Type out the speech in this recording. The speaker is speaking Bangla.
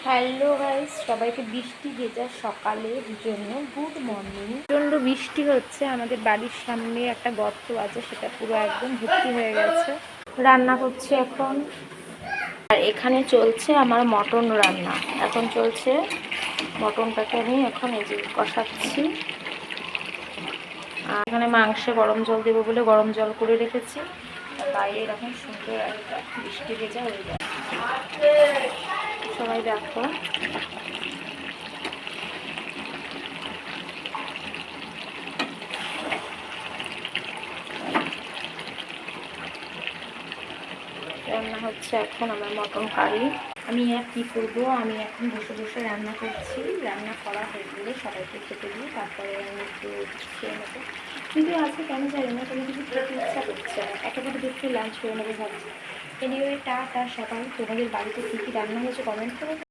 হ্যালো গাইস, সবাইকে বৃষ্টি ভেজা সকালের জন্য গুড মর্নিং। প্রচণ্ড বৃষ্টি হচ্ছে, আমাদের বাড়ির সামনে একটা গর্ত আছে, সেটা পুরো একদম ভর্তি হয়ে গেছে। রান্না করছি এখন, আর এখানে চলছে আমার মটন রান্না। এখন চলছে মটনটাকে আমি এখন এই যে কষাচ্ছি। আর এখানে মাংসে গরম জল দেবো বলে গরম জল করে রেখেছি। আর বাইরে এরকম সুন্দর একটা বৃষ্টি ভেজা হয়ে যায়। সবাই দেখো, রান্না হচ্ছে এখন আমার মটন কারি। আমি আর কি করবো, আমি এখন বসে বসে রান্না করছি। রান্না করা হয়ে গেলে সবাইকে খেতে দিই, তারপরে আমি একটু খেয়ে নেবো। কিন্তু আজকে কেন জানি না, কোনো কিছু খেতে ইচ্ছা করছে না, একেবারে দেখতে লাঞ্চ করে নেবো ভাবছি। এনিওয়ে, টাটা সবাই। তোমাদের বাড়িতে কী কী রান্না হয়েছে কমেন্ট করে।